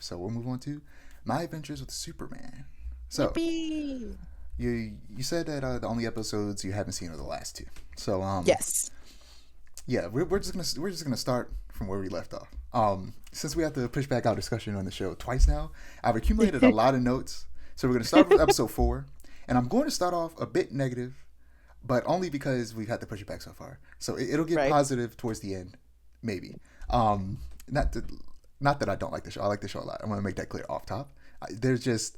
So we'll move on to My Adventures with Superman. So Yippee! you said that the only episodes you haven't seen are the last two. So Yes. yeah, we're just gonna start from where we left off. Since we have to push back our discussion on the show twice now, I've accumulated a lot of notes. So we're gonna start with episode 4, and I'm going to start off a bit negative, but only because we've had to push it back so far. So it'll get Right. positive towards the end, maybe. Um, not to, not that I don't like the show. I like the show a lot. I want to make that clear off top. There's just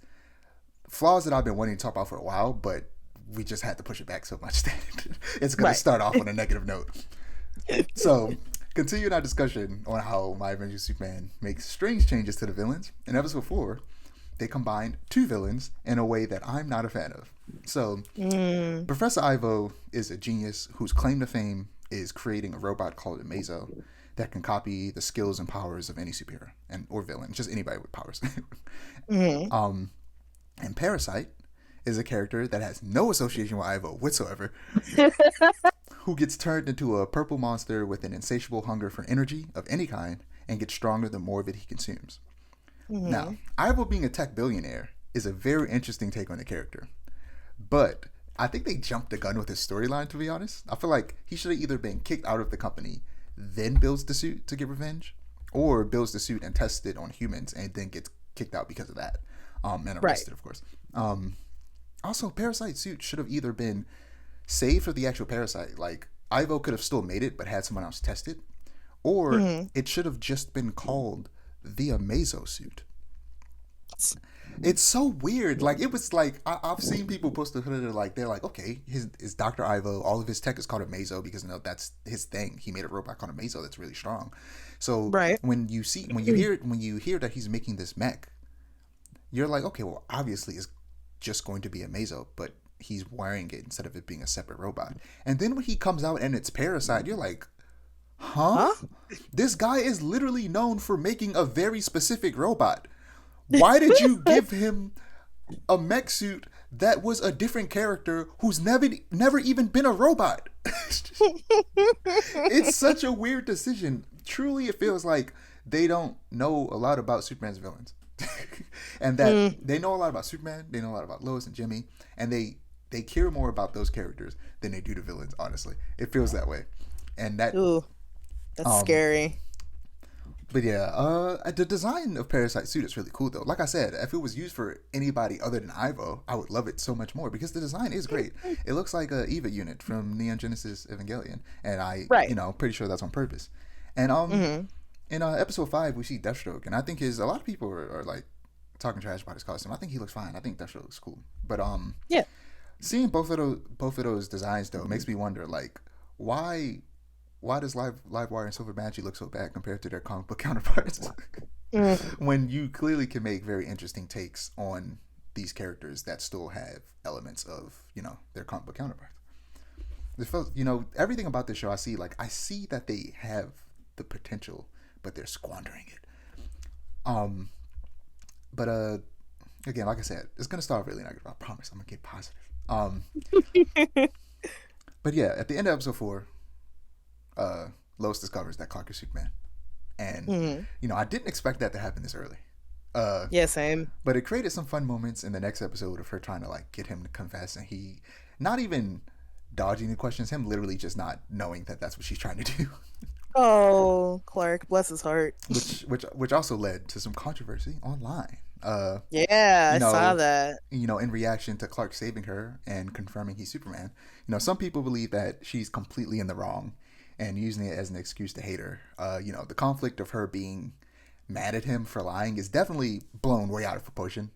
flaws that I've been wanting to talk about for a while, but we just had to push it back so much that it's going to Right. start off on a negative note. So, continuing our discussion on how My Adventures Superman makes strange changes to the villains, in episode 4, they combined two villains in a way that I'm not a fan of. So, Mm, Professor Ivo is a genius whose claim to fame is creating a robot called a Mazo that can copy the skills and powers of any superhero and or villain, just anybody with powers. mm, um, and Parasite is a character that has no association with Ivo whatsoever, who gets turned into a purple monster with an insatiable hunger for energy of any kind and gets stronger the more of it he consumes. Now, mm. Ivo being a tech billionaire is a very interesting take on the character, but I think they jumped the gun with his storyline, to be honest. I feel like he should have either been kicked out of the company, then builds the suit to get revenge, or builds the suit and tests it on humans and then gets kicked out because of that. And Right. arrested, of course. Also, Parasite's suit should have either been saved for the actual Parasite, like Ivo could have still made it but had someone else test it, or Mm. it should have just been called the Amazo suit. It's so weird. Like it was like I've seen people post the hood like they're like, okay, his is Doctor Ivo. All of his tech is called a Mazo because that's his thing. He made a robot called a Mazo that's really strong. So Right. when you hear that he's making this mech, you're like, okay, well obviously it's just going to be a Mazo, but he's wiring it instead of it being a separate robot. And then when he comes out and it's Parasite, you're like, huh? Huh? This guy is literally known for making a very specific robot. Why did you give him a mech suit that was a different character who's never even been a robot? It's such a weird decision. Truly, it feels like they don't know a lot about Superman's villains, and that Mm. they know a lot about Superman. They know a lot about Lois and Jimmy, and they care more about those characters than they do the villains. Honestly, it feels that way, and that Ooh, that's um scary. But yeah, the design of Parasite suit is really cool though. Like I said, if it was used for anybody other than Ivo, I would love it so much more because the design is great. It looks like a Eva unit from Neon Genesis Evangelion, and Right. pretty sure that's on purpose. And Mm. in episode 5, we see Deathstroke, and I think a lot of people are like talking trash about his costume. I think he looks fine. I think Deathstroke looks cool. But Yeah. seeing both of those designs though makes me wonder like why does Livewire and Silver Banshee look so bad compared to their comic book counterparts? Mm. When you clearly can make very interesting takes on these characters that still have elements of their comic book counterparts. Everything about this show I see that they have the potential, but they're squandering it. Um, but again, like I said, it's gonna start really negative. I promise. I'm gonna get positive. But yeah, at the end of episode 4, Lois discovers that Clark is Superman, and Mm. I didn't expect that to happen this early. Yeah, same. But it created some fun moments in the next episode of her trying to like get him to confess, and he not even dodging the questions, him literally just not knowing that that's what she's trying to do, Oh, Clark, bless his heart. which also led to some controversy online. Yeah, You I saw know, that. in reaction to Clark saving her and confirming he's Superman, some people believe that she's completely in the wrong and using it as an excuse to hate her. The conflict of her being mad at him for lying is definitely blown way out of proportion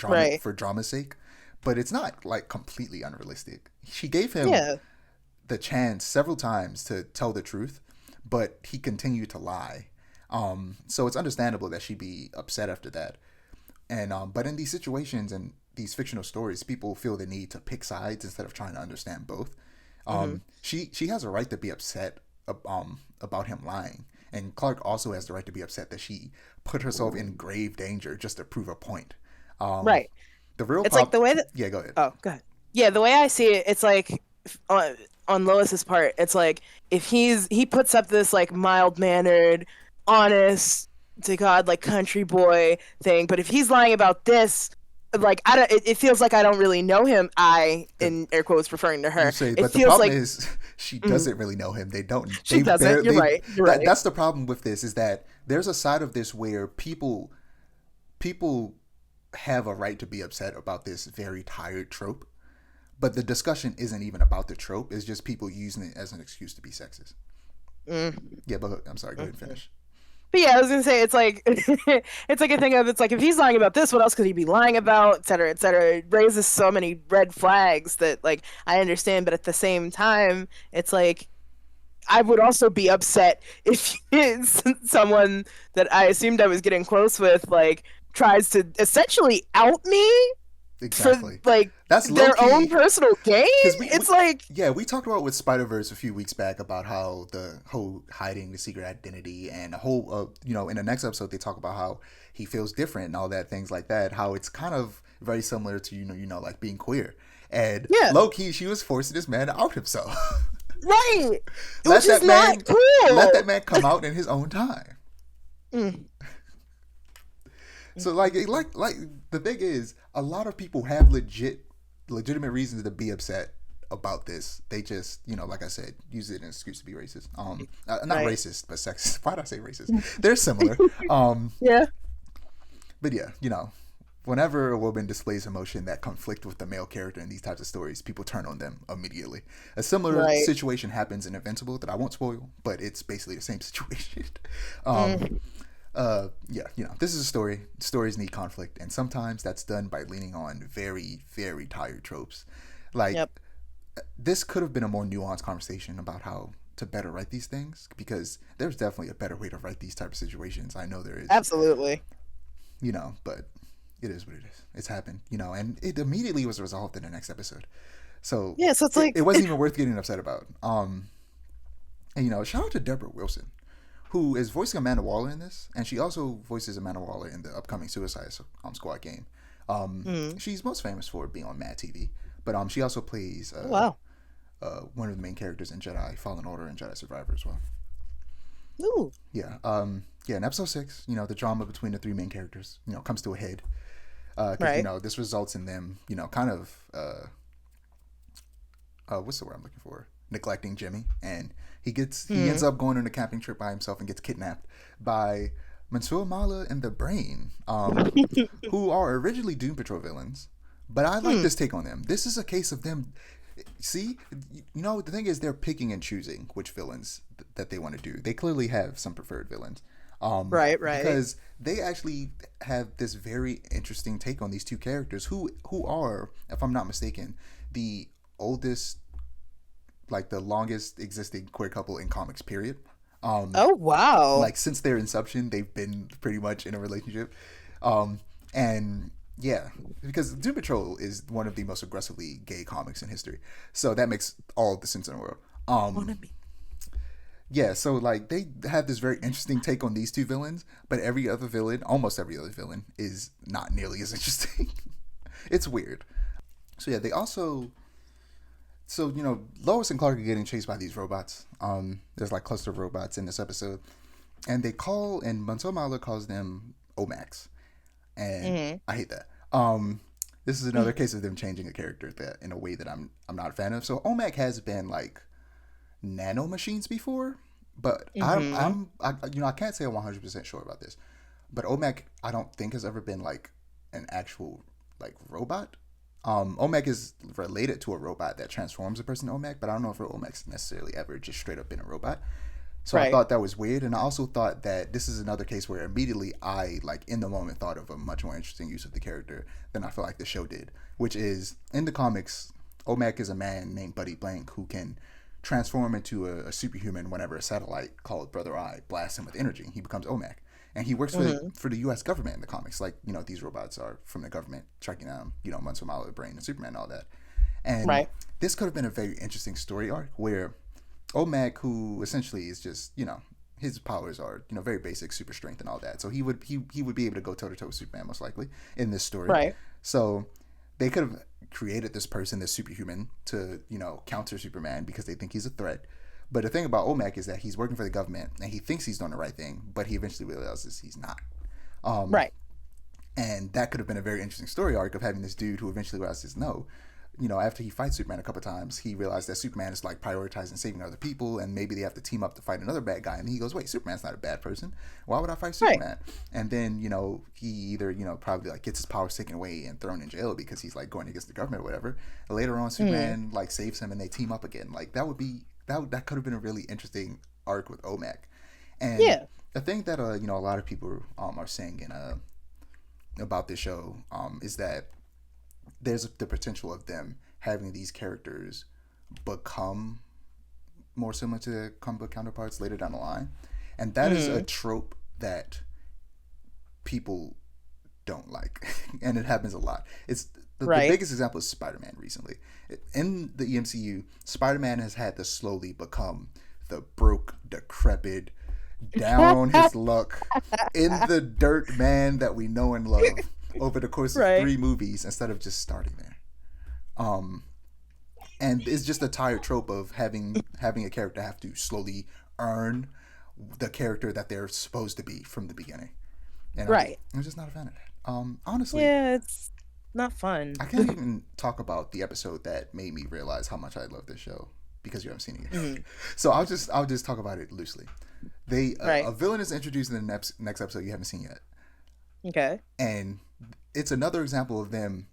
Right. for drama's sake, but it's not like completely unrealistic. She gave him Yeah. the chance several times to tell the truth, but he continued to lie. So it's understandable that she'd be upset after that. And but in these situations and these fictional stories, people feel the need to pick sides instead of trying to understand both. Hmm. She has a right to be upset about him lying, and Clark also has the right to be upset that she put herself in grave danger just to prove a point. Um, Right. the real It's like pop, the way that. yeah, go ahead. Oh, go ahead. Yeah, the way I see it, it's like on Lois's part, it's like if he puts up this like mild mannered, honest, to God, like country boy thing. But if he's lying about this, like I don't, it feels like I don't really know him. I, The, in air quotes, referring to you her. say, It but the feels problem like is she mm, doesn't really know him. They don't. she They doesn't. You're barely. right. You're That right. that's the problem with this is that there's a side of this where people have a right to be upset about this very tired trope, but the discussion isn't even about the trope. It's just people using it as an excuse to be sexist. Mm, Yeah, but I'm sorry. Go ahead and mm. finish. But yeah, I was gonna say it's like it's like a thing of it's like if he's lying about this, what else could he be lying about, et cetera, et cetera. It raises so many red flags that like I understand, but at the same time, it's like I would also be upset if someone that I assumed I was getting close with like tries to essentially out me for Exactly. like That's low their own key personal gain. because we It's like yeah, we talked about with Spider Verse a few weeks back about how the whole hiding the secret identity and a whole in the next episode they talk about how he feels different and all that things like that. How it's kind of very similar to like being queer and yeah, low key she was forcing this man to out himself. right, let which is that not man let that cool. man come out in his own time. Mm, So mm, like the thing is, a lot of people have legitimate reasons to be upset about this. They just, like I said, use it as an excuse to be racist. Not right. racist, but sexist. Why did I say racist? They're similar. Yeah. But yeah, whenever a woman displays emotion that conflict with the male character in these types of stories, people turn on them immediately. A similar Right. situation happens in Invincible that I won't spoil, but it's basically the same situation. um, Mm. yeah, this is a story. Stories need conflict, and sometimes that's done by leaning on very, very tired tropes. Like, Yep. this could have been a more nuanced conversation about how to better write these things, because there's definitely a better way to write these type of situations. I know there is, Absolutely. but it is what it is. It's happened, and it immediately was resolved in the next episode. So Yeah. So it's it like, wasn't even worth getting upset about. And shout out to Deborah Wilson, who is voicing Amanda Waller in this, and she also voices Amanda Waller in the upcoming Suicide Squad game. mm. She's most famous for being on Mad TV, but she also plays Oh, wow. one of the main characters in Jedi Fallen Order and Jedi Survivor as well. Ooh. Yeah, in episode 6, the drama between the three main characters, comes to a head. Because Right. this results in them, kind of what's the word I'm looking for? Neglecting Jimmy, and he ends Mm. up going on a camping trip by himself and gets kidnapped by Mansoor Mala and the Brain, who are originally Doom Patrol villains. But I like Hmm. this take on them. This is a case of them. See, the thing is, they're picking and choosing which villains that they want to do. They clearly have some preferred villains, Right. Right. because they actually have this very interesting take on these two characters, who are, if I'm not mistaken, the oldest, like the longest existing queer couple in comics. Period. Oh, wow. Like since their inception, they've been pretty much in a relationship, and yeah, because Doom Patrol is one of the most aggressively gay comics in history, so that makes all the sense in the world. Wanna be. Yeah, so like they have this very interesting take on these two villains, but almost every other villain, is not nearly as interesting. It's weird. So yeah, they also Lois and Clark are getting chased by these robots. There's like cluster of robots in this episode, and Mansoor Mala calls them Omax, and Mm. I hate that. This is another case of them changing a character that in a way that I'm not a fan of. So Omac has been like nano machines before, but Mm-hmm. I can't say I'm 100% sure about this, but Omac I don't think has ever been like an actual like robot. Omac is related to a robot that transforms a person to Omac, but I don't know if Omac's necessarily ever just straight up been a robot. So I Right. thought that was weird, and I also thought that this is another case where immediately I, like in the moment, thought of a much more interesting use of the character than I feel like the show did, which is in the comics, Omac is a man named Buddy Blank who can transform into a superhuman whenever a satellite called Brother Eye blasts him with energy. He becomes Omac, and he works Mm-hmm. for the U.S. government in the comics. Like these robots are from the government, tracking down Mansoor Mala, Brain, and Superman, and all that. And Right. this could have been a very interesting story arc where Omac, who essentially is just, his powers are, very basic, super strength and all that. So he would be able to go toe to toe with Superman most likely in this story. Right. So they could have created this person, this superhuman, to counter Superman because they think he's a threat. But the thing about Omek is that he's working for the government and he thinks he's doing the right thing, but he eventually realizes he's not. Um, Right. and that could have been a very interesting story arc of having this dude who eventually realizes no. After he fights Superman a couple times, he realized that Superman is like prioritizing saving other people, and maybe they have to team up to fight another bad guy. And he goes, "Wait, Superman's not a bad person. Why would I fight Superman?" Right. And then he either probably like gets his powers taken away and thrown in jail because he's like going against the government or whatever. And later on, Superman like saves him, and they team up again. Like that would be that could have been a really interesting arc with Omek. And the thing that a lot of people are saying about this show is that there's the potential of them having these characters become more similar to their comic book counterparts later down the line. And that is a trope that people don't like. And it happens a lot. It's the biggest example is Spider-Man recently. In the MCU, Spider-Man has had to slowly become the broke, decrepit, down on his luck, in the dirt man that we know and love over the course of 3 movies instead of just starting there. And it's just a tired trope of having a character have to slowly earn the character that they're supposed to be from the beginning. And I'm just not a fan of that. Honestly, it's not fun. I can't even talk about the episode that made me realize how much I love this show because you haven't seen it yet. So I'll just talk about it loosely. A villain is introduced in the next episode you haven't seen yet. Okay. And it's another example of them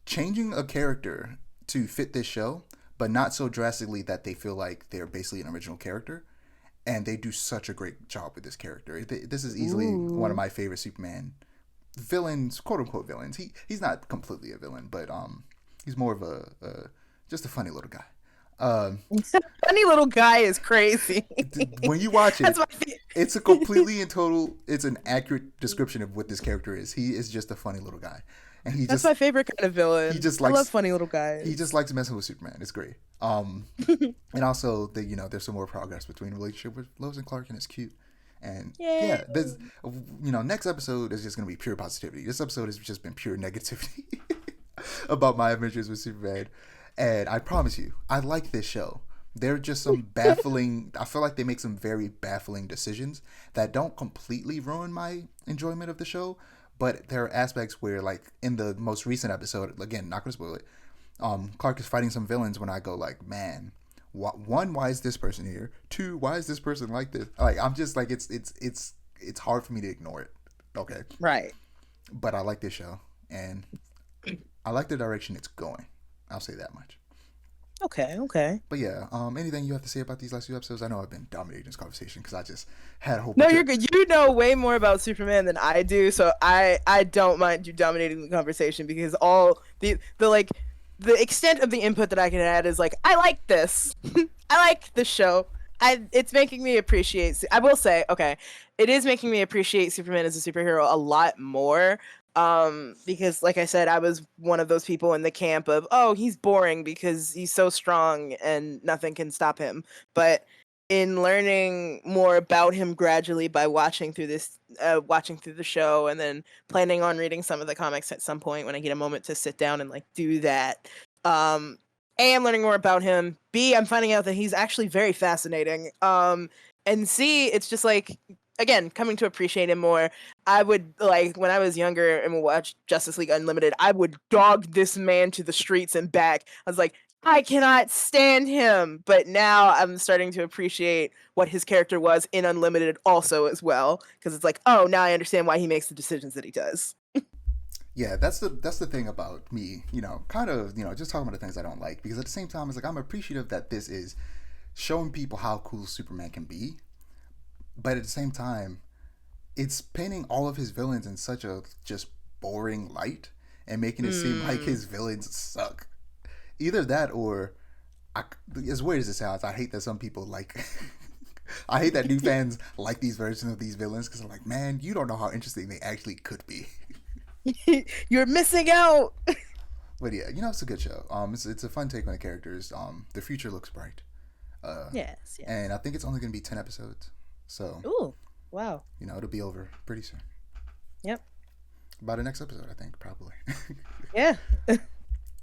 changing a character to fit this show, but not so drastically that they feel like they're basically an original character. And they do such a great job with this character. This is easily one of my favorite Superman villains, quote unquote villains. He's not completely a villain, but he's more of just a funny little guy. Funny little guy is crazy. When you watch it, it's a completely and total. It's an accurate description of what this character is. He is just a funny little guy, and that's my favorite kind of villain. I love funny little guys. He just likes messing with Superman. It's great. And also there's some more progress between the relationship with Lois and Clark, and it's cute. And there's next episode is just gonna be pure positivity. This episode has just been pure negativity about my adventures with Superman. And I promise you, I like this show. There are just some baffling... I feel like they make some very baffling decisions that don't completely ruin my enjoyment of the show. But there are aspects where, like, in the most recent episode, again, not going to spoil it, Clark is fighting some villains when I go, like, man, one, why is this person here? 2, why is this person like this? Like, I'm just, like, it's hard for me to ignore it. Okay? Right. But I like this show. And I like the direction it's going. I'll say that much. Okay. But yeah, anything you have to say about these last 2 episodes? I know I've been dominating this conversation because I just had a whole bunch you're good. You know way more about Superman than I do, so I don't mind you dominating the conversation because all the extent of the input that I can add is like, I like this. I like the show. It's making me appreciate... I will say, okay, it is making me appreciate Superman as a superhero a lot more. Because like I said, I was one of those people in the camp of, oh, he's boring because he's so strong and nothing can stop him. But in learning more about him gradually by watching through the show and then planning on reading some of the comics at some point when I get a moment to sit down and like do that. A, I'm learning more about him. B, I'm finding out that he's actually very fascinating. And C, it's just like, again, coming to appreciate him more. I would, like, when I was younger and would watch Justice League Unlimited, I would dog this man to the streets and back. I was like, I cannot stand him. But now I'm starting to appreciate what his character was in Unlimited also as well. Because it's like, oh, now I understand why he makes the decisions that he does. Yeah, that's the thing about me, kind of, just talking about the things I don't like. Because at the same time, it's like, I'm appreciative that this is showing people how cool Superman can be. But at the same time, it's painting all of his villains in such a just boring light and making it seem like his villains suck. Either that or, as weird as it sounds, I hate that some people like... I hate that new fans like these versions of these villains because I'm like, man, you don't know how interesting they actually could be. You're missing out! But yeah, it's a good show. It's a fun take on the characters. The future looks bright. Yes. And I think it's only going to be 10 episodes. So, ooh, wow. It'll be over pretty soon. Yep. By the next episode, I think, probably. Yeah.